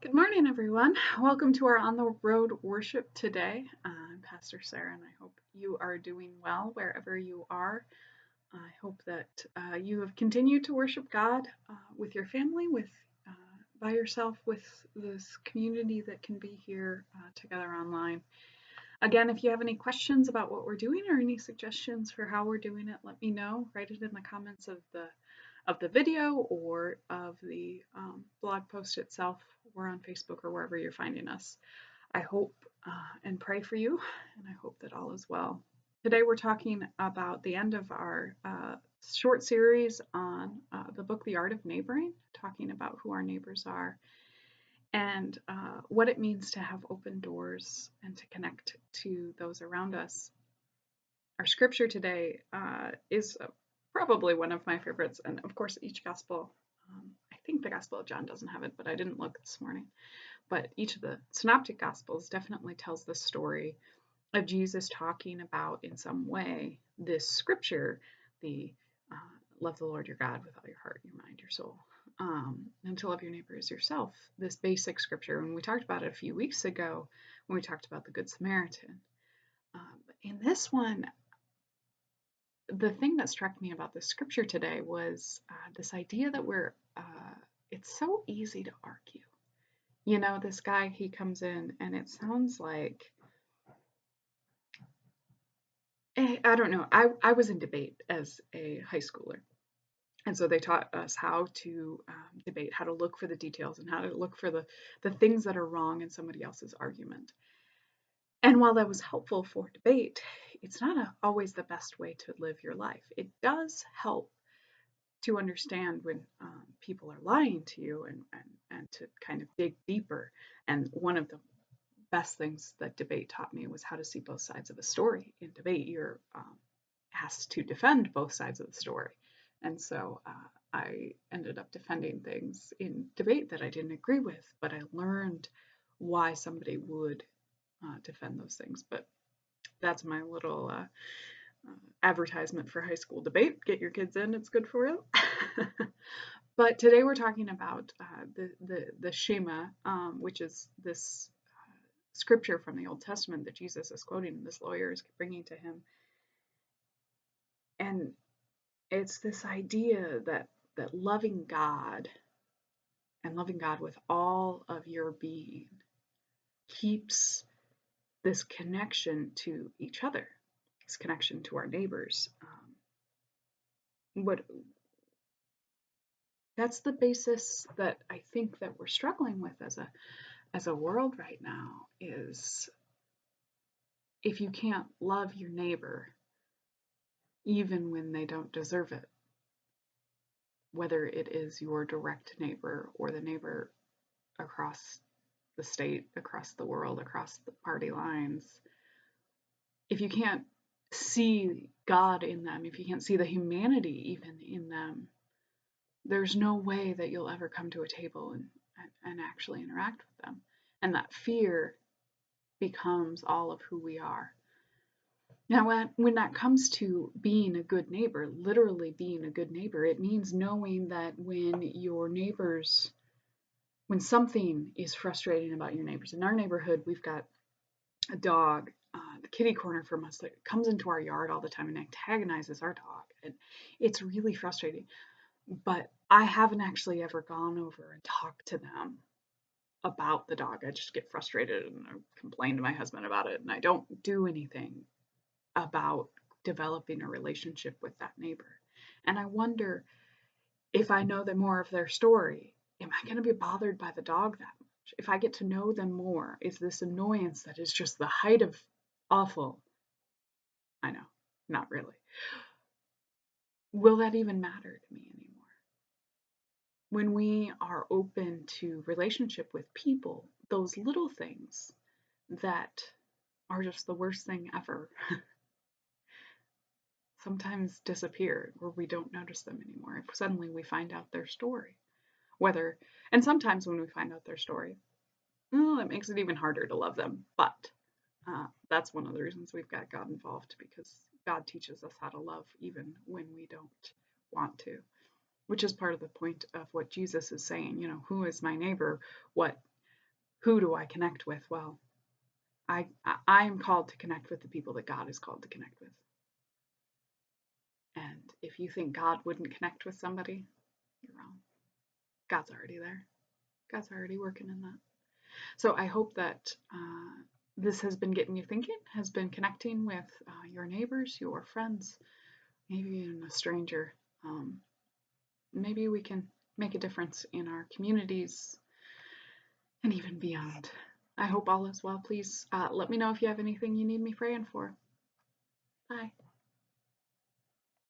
Good morning, everyone. Welcome to our On the Road worship today. I'm Pastor Sarah, and I hope you are doing well wherever you are. I hope that you have continued to worship God with your family, with by yourself, with this community that can be here together online. Again, if you have any questions about what we're doing or any suggestions for how we're doing it, let me know. Write it in the comments of the video or of the blog post itself. We're on Facebook or wherever you're finding us. I hope and pray for you, and I hope that all is well. Today we're talking about the end of our short series on the book The Art of Neighboring, talking about who our neighbors are and what it means to have open doors and to connect to those around us. Our scripture today is probably one of my favorites, and of course each gospel, I think the Gospel of John doesn't have it, but I didn't look this morning, but each of the synoptic gospels definitely tells the story of Jesus talking about in some way this scripture, the love the Lord your God with all your heart, your mind, your soul, and to love your neighbor as yourself, this basic scripture. And we talked about it a few weeks ago when we talked about the Good Samaritan. In this one, the thing that struck me about this scripture today was this idea that it's so easy to argue. You know, this guy, he comes in and it sounds like, I don't know, I was in debate as a high schooler. And so they taught us how to debate, how to look for the details and how to look for the things that are wrong in somebody else's argument. And while that was helpful for debate, it's not always the best way to live your life. It does help to understand when people are lying to you and to kind of dig deeper. And one of the best things that debate taught me was how to see both sides of a story. In debate, you're asked to defend both sides of the story. And so I ended up defending things in debate that I didn't agree with, but I learned why somebody would defend those things. But that's my little advertisement for high school debate. Get your kids in, it's good for you. But today we're talking about the Shema, which is this scripture from the Old Testament that Jesus is quoting and this lawyer is bringing to him. And it's this idea that loving God and loving God with all of your being keeps this connection to each other, this connection to our neighbors. That's the basis that I think that we're struggling with as a world right now, is if you can't love your neighbor even when they don't deserve it, whether it is your direct neighbor or the neighbor across the state, across the world, across the party lines, if you can't see God in them, if you can't see the humanity even in them, there's no way that you'll ever come to a table and actually interact with them. And that fear becomes all of who we are. Now, when that comes to being a good neighbor, literally being a good neighbor, it means knowing that when something is frustrating about your neighbors. In our neighborhood, we've got a dog, the kitty corner from us, that comes into our yard all the time and antagonizes our dog. And it's really frustrating. But I haven't actually ever gone over and talked to them about the dog. I just get frustrated and I complain to my husband about it, and I don't do anything about developing a relationship with that neighbor. And I wonder, if I know more of their story, am I going to be bothered by the dog that much? If I get to know them more, is this annoyance that is just the height of awful? I know, not really. Will that even matter to me anymore? When we are open to relationship with people, those little things that are just the worst thing ever sometimes disappear, or we don't notice them anymore. If suddenly we find out their story. And sometimes when we find out their story, it makes it even harder to love them. But that's one of the reasons we've got God involved, because God teaches us how to love even when we don't want to, which is part of the point of what Jesus is saying. You know, who is my neighbor? What who do I connect with? Well, I am called to connect with the people that God is called to connect with. And if you think God wouldn't connect with somebody, you're wrong. God's already there. God's already working in that. So I hope that this has been getting you thinking, has been connecting with your neighbors, your friends, maybe even a stranger. Maybe we can make a difference in our communities and even beyond. I hope all is well. Please let me know if you have anything you need me praying for. Bye.